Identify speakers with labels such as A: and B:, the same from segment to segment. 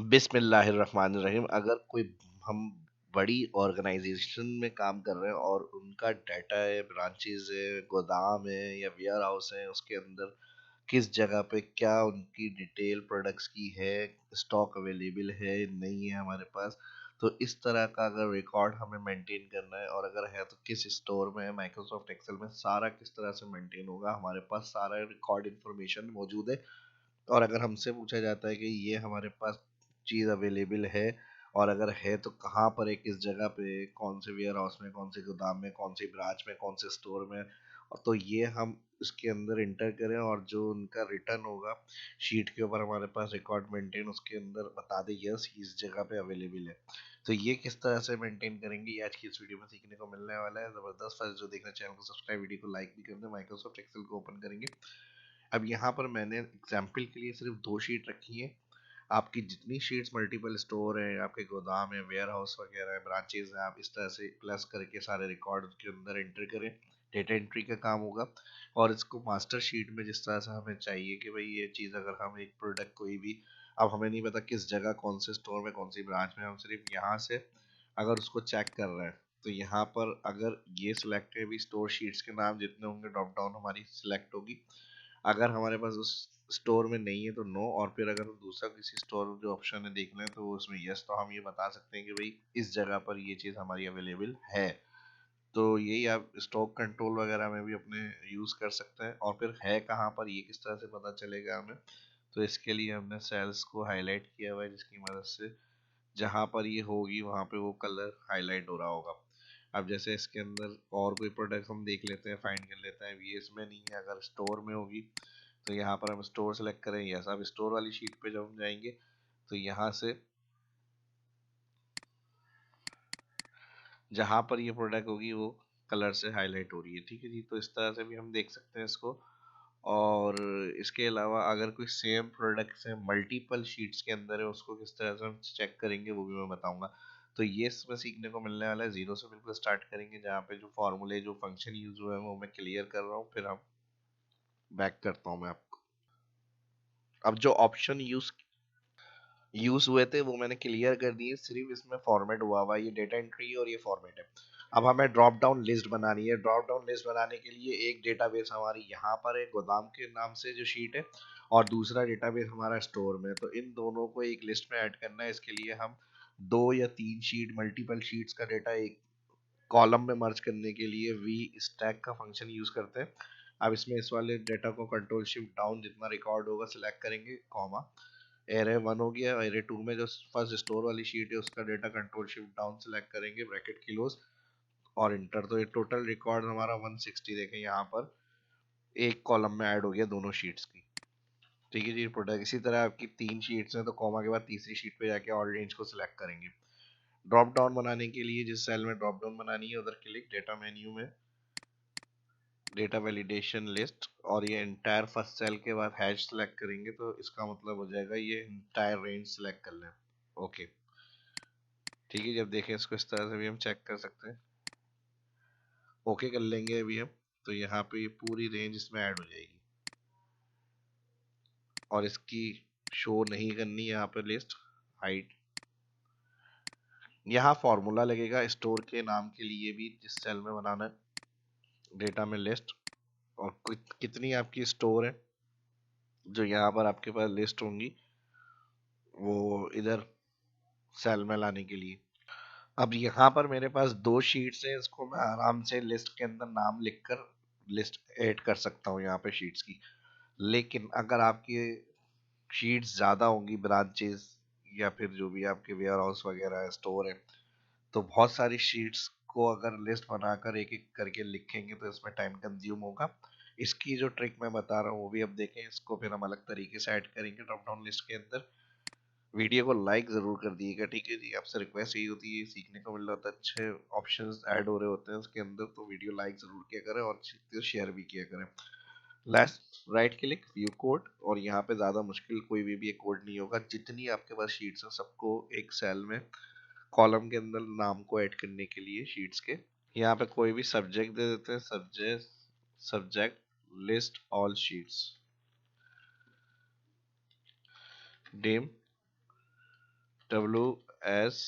A: बिस्मिल्लाहिर्रहमानिर्रहीम। अगर कोई हम बड़ी ऑर्गेनाइजेशन में काम कर रहे हैं और उनका डाटा है, ब्रांचेस है, गोदाम है या वेयर हाउस है, उसके अंदर किस जगह पे क्या उनकी डिटेल प्रोडक्ट्स की है, स्टॉक अवेलेबल है नहीं है हमारे पास, तो इस तरह का अगर रिकॉर्ड हमें मेंटेन करना है और अगर है तो किस स्टोर में है, माइक्रोसॉफ्ट एक्सेल में सारा किस तरह से मेंटेन होगा, हमारे पास सारा रिकॉर्ड इन्फॉर्मेशन मौजूद है। और अगर हमसे पूछा जाता है कि ये हमारे पास चीज़ अवेलेबल है और अगर है तो कहाँ पर है, किस जगह पे है, कौन से वेयर हाउस में, कौन से गोदाम में, कौन सी ब्रांच में, कौन से स्टोर में, और तो ये हम इसके अंदर इंटर करें और जो उनका रिटर्न होगा शीट के ऊपर हमारे पास रिकॉर्ड मेंटेन उसके अंदर बता दे यस इस जगह पे अवेलेबल है। तो ये किस तरह से मेंटेन करेंगे ये आज की इस वीडियो में सीखने को मिलने वाला है। जबरदस्त। फर्स्ट जो देखना चैनल को सब्सक्राइब, वीडियो को लाइक भी कर दें। माइक्रोसॉफ्ट एक्सेल को ओपन करेंगे। अब यहाँ पर मैंने एग्जाम्पल के लिए सिर्फ 2 शीट रखी है। आपकी जितनी शीट्स मल्टीपल स्टोर है, आपके गोदाम है, वेयर हाउस वगैरह है, ब्रांचेज हैं, आप इस तरह से प्लस करके सारे रिकॉर्ड के अंदर एंटर करें। डेटा एंट्री का काम होगा और इसको मास्टर शीट में जिस तरह से हमें चाहिए कि भाई ये चीज़ अगर हम एक प्रोडक्ट कोई भी, अब हमें नहीं पता किस जगह, कौन से स्टोर में, कौन सी ब्रांच में, हम सिर्फ यहाँ से अगर उसको चेक कर रहे हैं तो यहाँ पर अगर ये सिलेक्ट है भी स्टोर शीट्स के नाम जितने होंगे ड्रॉप डाउन हमारी सिलेक्ट होगी। अगर हमारे पास उस स्टोर में नहीं है तो नो, और फिर अगर हम दूसरा किसी स्टोर जो ऑप्शन है देख लें तो उसमें यस, तो हम ये बता सकते हैं कि भाई इस जगह पर ये चीज़ हमारी अवेलेबल है। तो यही आप स्टॉक कंट्रोल वगैरह में भी अपने यूज़ कर सकते हैं। और फिर है कहाँ पर ये किस तरह से पता चलेगा हमें, तो इसके लिए हमने सेल्स को हाईलाइट किया हुआ है जिसकी मदद से जहाँ पर ये होगी वहाँ पे वो कलर हाईलाइट हो रहा होगा। अब जैसे इसके अंदर और कोई प्रोडक्ट हम देख लेते हैं, फाइंड कर लेते हैं, ये इसमें नहीं है, अगर स्टोर में होगी तो यहाँ पर हम स्टोर सेलेक्ट करें यस। अब स्टोर वाली शीट पे जब हम जाएंगे तो यहाँ से जहाँ पर ये प्रोडक्ट होगी वो कलर से हाईलाइट हो रही है। ठीक है जी, तो इस तरह से भी हम देख सकते हैं इसको। और इसके अलावा अगर कोई सेम प्रोडक्ट है मल्टीपल शीट्स के अंदर है उसको किस तरह से हम चेक करेंगे वो भी मैं बताऊंगा। तो ये इसमें सीखने को मिलने वाला है। जीरो से बिल्कुल स्टार्ट करेंगे जहाँ पे जो फॉर्मूले जो फंक्शन यूज हुए हैं वो मैं क्लियर कर रहा हूँ, फिर हम बैक करता हूँ मैं आपको। अब जो ऑप्शन यूज हुए थे वो मैंने क्लियर कर दिए, सिर्फ इसमें फॉर्मेट हुआ हुआ ये डेटा एंट्री और ये फॉर्मेट है। अब हमें ड्रॉप डाउन लिस्ट बनानी है। ड्रॉप डाउन लिस्ट बनाने के लिए एक डेटाबेस हमारी यहाँ पर है गोदाम के नाम से जो शीट है, और दूसरा डेटाबेस हमारा स्टोर में। तो इन दोनों को एक लिस्ट में ऐड करना है। इसके लिए हम 2 या 3 शीट मल्टीपल शीट्स का डेटा एक कॉलम में मर्ज करने के लिए वी स्टैक का फंक्शन यूज करते हैं। अब इसमें इस वाले डेटा को कंट्रोल शिफ्ट डाउन जितना रिकॉर्ड होगा सिलेक्ट करेंगे, कॉमा, एरे 1 हो गया, एरे 2 में जो फर्स्ट स्टोर वाली शीट है उसका data control shift down select करेंगे, ब्रैकेट क्लोज और इंटर। तो ये टोटल रिकॉर्ड हमारा 160 देखें यहाँ पर एक कॉलम में ऐड हो गया दोनों शीट्स की। ठीक है जी, प्रोडक्ट। इसी तरह आपकी 3 शीट्स हैं तो कॉमा के बाद तीसरी शीट पे जाके ऑल रेंज को सिलेक्ट करेंगे। ड्रॉप डाउन बनाने के लिए जिस सेल में ड्रॉप डाउन बनानी है उधर क्लिक, डेटा मेन्यू में डेटा वैलिडेशन लिस्ट, और ये इंटायर फर्स्ट सेल के बाद हैश सेलेक्ट करेंगे तो इसका मतलब हो जाएगा ये इंटायर रेंज सेलेक्ट कर लें। ओके, ठीक है। जब देखें इसको इस तरह से भी हम चेक कर सकते हैं। ओके कर लेंगे अभी हम, तो यहाँ पे ये पूरी रेंज इसमें ऐड हो जाएगी और इसकी शो नहीं करनी यहाँ पे लिस्ट हाइट। यहाँ फॉर्मूला लगेगा स्टोर के नाम के लिए भी जिस सेल में बनाना है, डेटा में लिस्ट, और कितनी आपकी स्टोर है जो यहाँ पर आपके पास लिस्ट होंगी वो इधर सेल में लाने के लिए। अब यहाँ पर मेरे पास 2 शीट्स हैं, इसको मैं आराम से लिस्ट के अंदर नाम लिखकर लिस्ट ऐड कर सकता हूँ यहाँ पे शीट्स की। लेकिन अगर आपकी शीट्स ज़्यादा होंगी, ब्रांचेस या फिर जो भी आपके वेयर हाउस वगैरह स्टोर है, तो बहुत सारी शीट्स को अगर लिस्ट बनाकर एक एक करके लिखेंगे तो इसमें टाइम कंज्यूम होगा। इसकी जो ट्रिक मैं बता रहा हूँ वो भी अब देखें, इसको फिर हम अलग तरीके से ऐड करेंगे ड्रॉप डाउन लिस्ट के अंदर। वीडियो को लाइक ज़रूर कर दिएगा, ठीक है जी। आपसे रिक्वेस्ट यही होती है, सीखने को मिल रहा होता है, अच्छे ऑप्शंस ऐड हो रहे होते हैं उसके अंदर, तो वीडियो लाइक ज़रूर किया करें और शेयर भी किया करें। Last right click view code, और यहाँ पे ज़्यादा मुश्किल कोई भी एक कोड नहीं होगा। जितनी आपके पास शीट्स हैं सबको एक सेल में कॉलम के अंदर नाम को ऐड करने के लिए शीट्स के यहाँ पे कोई भी सब्जेक्ट दे देते हैं, subject list all sheets, name WS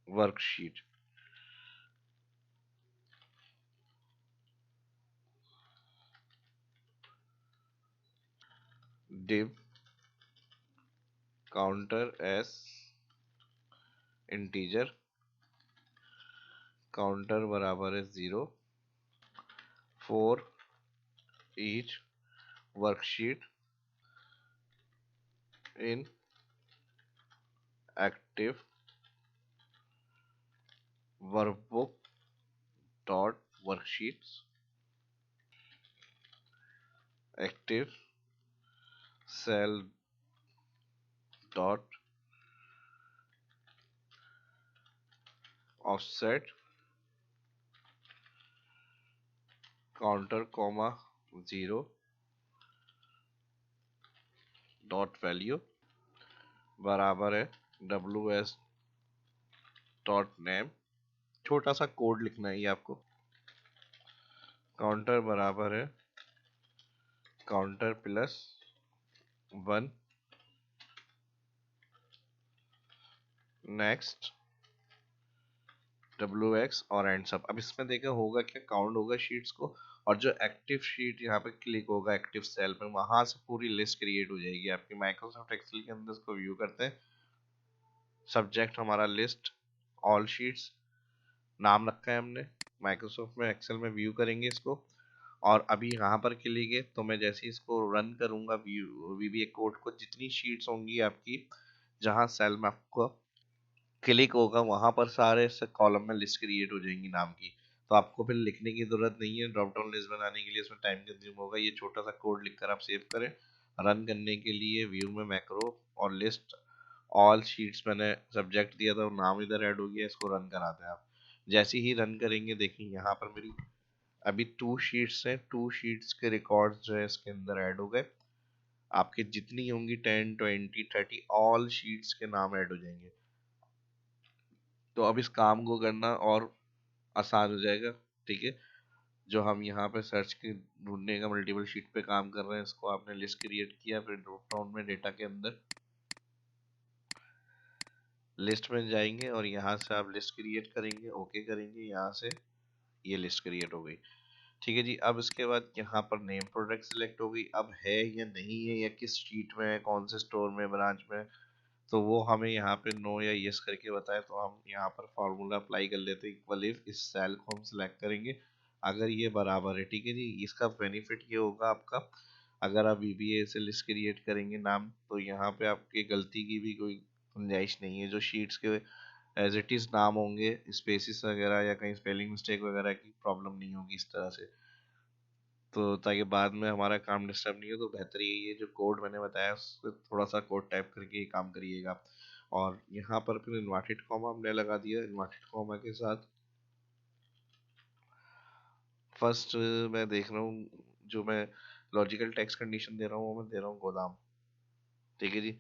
A: worksheet, div counter as integer, counter बराबर है 0 for each worksheet in active workbook dot worksheets, active cell dot offset counter comma 0 dot value बराबर है WS डॉट नेम। छोटा सा code लिखना है ये आपको। काउंटर बराबर है काउंटर प्लस 1 नेक्स्ट WX और एंड सब। अब इसमें देखा होगा क्या, काउंट होगा शीट्स को, और जो एक्टिव शीट यहाँ पे क्लिक होगा एक्टिव सेल पे, वहां से पूरी लिस्ट क्रिएट हो जाएगी आपकी। माइक्रोसॉफ्ट एक्सेल के अंदर इसको व्यू करते हैं। सब्जेक्ट हमारा लिस्ट, ऑल शीट्स नाम रखा है हमने। माइक्रोसॉफ्ट में एक्सेल में व्यू करेंगे इसको, और अभी यहाँ पर क्लिक है तो मैं जैसे इसको रन करूंगा व्यू VBA कोड को, जितनी शीट्स होंगी आपकी, जहाँ सेल में आपको क्लिक होगा वहां पर सारे कॉलम में लिस्ट क्रिएट हो जाएंगी नाम की। तो आपको फिर लिखने की जरूरत नहीं है ड्रॉप डाउन लिस्ट बनाने के लिए, इसमें टाइम कंज्यूम होगा। ये छोटा सा कोड लिखकर आप सेव करें। रन करने के लिए व्यू में मैक्रो और लिस्ट ऑल शीट्स मैंने सब्जेक्ट दिया था, नाम इधर ऐड हो गया, इसको रन कराते हैं आप। जैसे ही रन करेंगे देखिए यहाँ पर मेरी अभी 2 शीट्स हैं, 2 शीट्स के रिकॉर्ड्स जो है इसके अंदर ऐड हो गए। आपके जितनी होंगी 10 20 30 ऑल शीट्स के नाम ऐड हो जाएंगे। तो अब इस काम को करना और आसान हो जाएगा। ठीक है, जो हम यहाँ पे सर्च के ढूंढने का मल्टीपल शीट पे काम कर रहे हैं, इसको आपने लिस्ट क्रिएट किया, फिर ड्रॉप डाउन में डेटा के अंदर लिस्ट में जाएंगे और यहाँ से आप लिस्ट क्रिएट करेंगे, ओके करेंगे, यहाँ से ये लिस्ट क्रिएट हो गई। ठीक है जी। अब इसके बाद यहाँ पर नेम प्रोडक्ट सिलेक्ट हो गई। अब है या नहीं है, या किस शीट में है, कौन से स्टोर में, ब्रांच में, तो वो हमें यहाँ पे नो या यस करके बताए। तो हम यहाँ पर फॉर्मूला अप्लाई कर लेते हैं, इक्वल इफ, इस सेल को हम सिलेक्ट करेंगे अगर ये बराबर है। ठीक है जी। इसका बेनिफिट ये होगा आपका, अगर आप VBA से लिस्ट क्रिएट करेंगे नाम, तो यहाँ पे आपकी गलती की भी कोई गुंजाइश नहीं है। जो शीट्स के एज इट इज नाम होंगे, स्पेसिस वगैरह या कहीं स्पेलिंग मिस्टेक वगैरह की प्रॉब्लम नहीं होगी इस तरह से। तो ताकि बाद में हमारा काम डिस्टर्ब नहीं हो, तो बेहतर यही है जो कोड मैंने बताया उससे थोड़ा सा कोड टाइप करके ही काम करिएगा। और यहाँ पर फिर इन्वर्टेड कॉमा हमने लगा दिया। इन्वर्टेड कॉमा के साथ फर्स्ट मैं देख रहा हूँ, जो मैं लॉजिकल टेक्स्ट कंडीशन दे रहा हूँ वो मैं दे रहा हूँ गोदाम। ठीक है जी।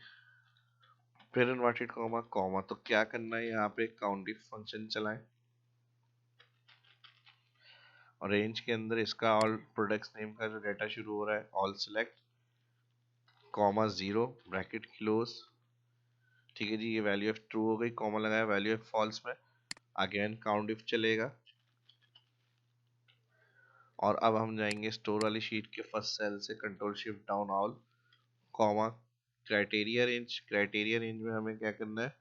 A: फिर इन्वर्टेड कॉमा कॉमा, तो क्या करना है, यहाँ पे काउंट इफ फंक्शन चलाएं और रेंज के अंदर इसका ऑल प्रोडक्ट्स नेम का जो डाटा शुरू हो रहा है all select, comma 0 bracket close. ठीक है जी। ये वैल्यू ऑफ ट्रू हो गई, कॉमा लगाया, वैल्यू ऑफ फॉल्स में अगेन काउंट इफ चलेगा। और अब हम जाएंगे स्टोर वाली शीट के फर्स्ट सेल से control shift down all, comma criteria range. Criteria range में हमें क्या करना है,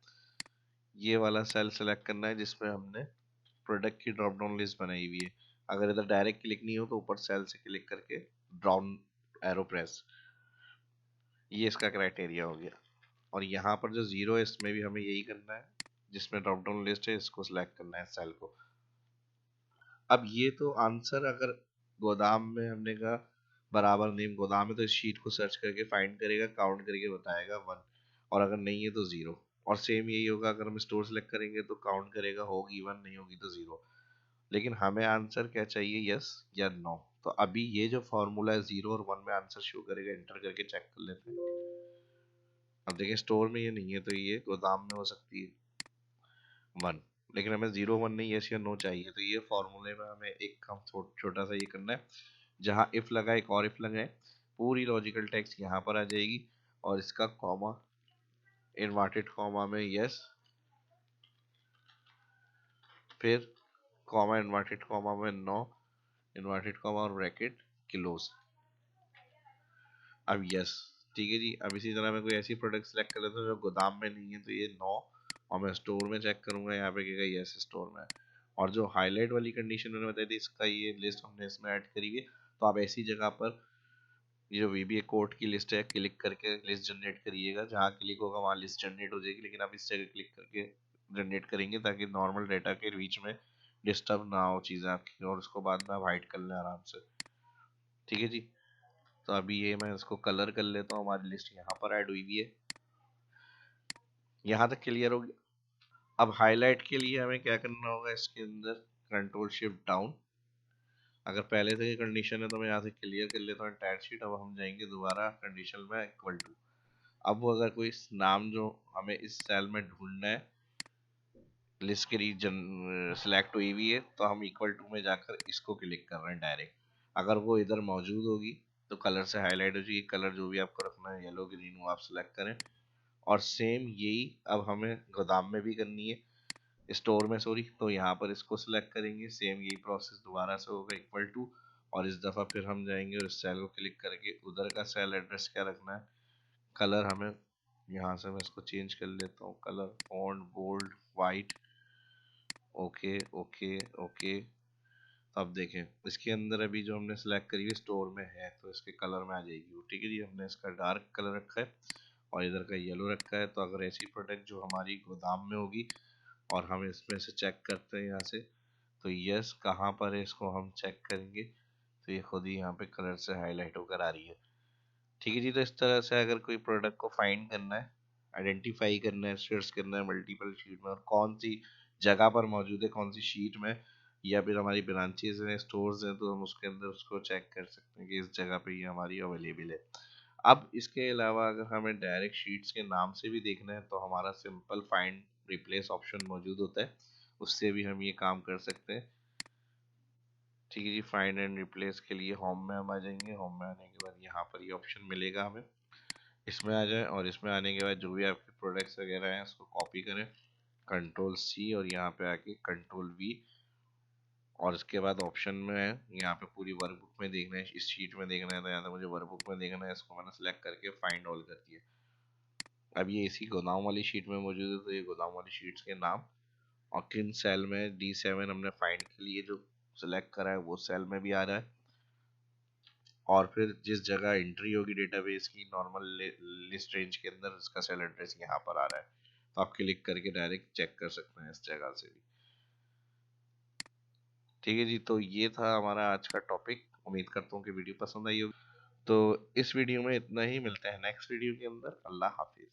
A: ये वाला सेल सेलेक्ट करना है जिसमें हमने प्रोडक्ट की ड्रॉप डाउन लिस्ट बनाई हुई है। अगर इधर डायरेक्ट क्लिक नहीं हो तो ऊपर सेल से क्लिक करके डाउन एरो प्रेस, ये इसका क्राइटेरिया हो गया। और यहाँ पर जो 0 है इसमें भी हमें यही करना है, जिसमें ड्रॉप डाउन लिस्ट है इसको सिलेक्ट करना है सेल को। अब ये तो आंसर, अगर गोदाम में हमने कहा बराबर नेम गोदाम है, तो इस शीट को सर्च करके फाइंड करेगा, काउंट करके बताएगा 1, और अगर नहीं है तो 0। और सेम यही होगा, अगर हम स्टोर सेलेक्ट करेंगे तो काउंट करेगा, होगी 1, नहीं होगी तो 0। लेकिन हमें आंसर क्या चाहिए, यस या नो। तो अभी ये जो फॉर्मूला है 0 और 1 में आंसर शो करेगा, एंटर करके चेक कर लेते हैं। अब देखिए स्टोर में ये नहीं है तो ये गोदाम में हो सकती है 1, लेकिन हमें 0 1 नहीं, यस या नो चाहिए। तो ये फॉर्मूले में हमें एक काम छोटा सा ये करना है, जहाँ इफ लगा एक और इफ लगाए, पूरी लॉजिकल टेक्स्ट यहाँ पर आ जाएगी और इसका कॉमा इन्वर्टेड कॉमा में यस, फिर कॉमा इन्वर्टेड कॉमा में नो, इन्वर्टेड कॉमा और ब्रैकेट किलोस। अब यस, ठीक है जी। अब इसी तरह मैं कोई ऐसी प्रोडक्ट सेलेक्ट कर लेता हूँ जो गोदाम में नहीं है, तो ये नो, और मैं स्टोर में चेक करूंगा, यहाँ पे कहेगा यस स्टोर में। और जो हाईलाइट वाली कंडीशन मैंने बताई थी, इसका ये लिस्ट हमने इसमें ऐड करी हुई है, तो आप ऐसी जगह पर ये जो VBA कोड की लिस्ट है क्लिक करके लिस्ट जनरेट करिएगा, जहाँ क्लिक होगा वहाँ लिस्ट जनरेट हो जाएगी, लेकिन आप इस जगह क्लिक करके जनरेट करेंगे ताकि नॉर्मल डाटा के बीच में डिस्टर्ब ना हो चीज़ें आपकी, और उसको बाद में आप हाइड कर लें आराम से। ठीक है जी। तो अभी ये मैं इसको कलर कर लेता हूँ, हमारी लिस्ट यहाँ पर ऐड हुई हुई है। यहाँ तक क्लियर हो गया। अब हाईलाइट के लिए हमें क्या करना होगा, इसके अंदर कंट्रोल शिफ्ट डाउन। अगर पहले से ही कंडीशन है तो मैं यहाँ से क्लियर कर लेता हूँ एंटायर शीट। अब हम जाएंगे दोबारा कंडीशन में इक्वल टू। अब वो अगर कोई नाम जो हमें इस सेल में ढूंढना है, लिस्ट के रीजन सिलेक्ट हुई हुई है, तो हम इक्वल टू में जाकर इसको क्लिक कर रहे हैं डायरेक्ट। अगर वो इधर मौजूद होगी तो कलर से हाईलाइट हो जाएगी, कलर जो भी आपको रखना है, येलो ग्रीन, वो आप सिलेक्ट करें। और सेम यही अब हमें गोदाम में भी करनी है, स्टोर में सॉरी। तो यहाँ पर इसको सिलेक्ट करेंगे, सेम यही प्रोसेस दोबारा से होगा इक्वल टू। और इस दफ़ा फिर हम जाएंगे और इस सेल को क्लिक करके उधर का सेल एड्रेस क्या रखना है, कलर हमें यहाँ से मैं इसको चेंज कर लेता हूँ, colour font bold white. Okay okay okay. अब देखें इसके अंदर अभी जो हमने सेलेक्ट करी है स्टोर में है, तो इसके कलर में आ जाएगी वो। ठीक है जी। हमने इसका डार्क कलर रखा है और इधर का येलो रखा है। तो अगर ऐसी प्रोडक्ट जो हमारी गोदाम में होगी और हम इसमें से चेक करते हैं यहाँ से, तो यस कहाँ पर है इसको हम चेक करेंगे, तो ये खुद ही यहाँ पे कलर से हाईलाइट होकर आ रही है। ठीक है जी। तो इस तरह से अगर कोई प्रोडक्ट को फाइंड करना है, आइडेंटिफाई करना है, सर्च करना है मल्टीपल शीट में, और कौन सी जगह पर मौजूद है, कौन सी शीट में, या फिर हमारी ब्रांचेज हैं, स्टोर्स हैं, तो हम उसके अंदर उसको चेक कर सकते हैं कि इस जगह पे ये हमारी अवेलेबल है। अब इसके अलावा अगर हमें डायरेक्ट शीट्स के नाम से भी देखना है, तो हमारा सिंपल फाइंड रिप्लेस ऑप्शन मौजूद होता है, उससे भी हम ये काम कर सकते हैं। ठीक है जी। फाइंड एंड रिप्लेस के लिए होम में हम आ जाएंगे, होम में आने के बाद यहाँ पर ये ऑप्शन मिलेगा हमें, इसमें आ जाए, और इसमें आने के बाद जो भी आपके प्रोडक्ट्स वगैरह हैं उसको कॉपी करें, कंट्रोल C, और यहाँ पे आके कंट्रोल V। और इसके बाद ऑप्शन में है यहाँ पे पूरी वर्कबुक में देखना है, इस शीट में देखना है, तो यहाँ से मुझे वर्कबुक में देखना है, इसको मैंने सेलेक्ट करके फाइंड ऑल कर दिया। अब ये इसी गोदाम वाली शीट में मौजूद है, तो ये गोदाम वाली शीट्स के नाम और किन सेल में D7 हमने फाइंड के लिए जो सेलेक्ट करा है वो सेल में भी आ रहा है। और फिर जिस जगह एंट्री होगी डेटाबेस की नॉर्मल लिस्ट रेंज के अंदर, इसका सेल एड्रेस यहाँ पर आ रहा है, तो आप क्लिक करके डायरेक्ट चेक कर सकते हैं इस जगह से भी। ठीक है जी। तो ये था हमारा आज का टॉपिक। उम्मीद करता हूँ कि वीडियो पसंद आई होगी। तो इस वीडियो में इतना ही, मिलते हैं नेक्स्ट वीडियो के अंदर। अल्लाह हाफिज।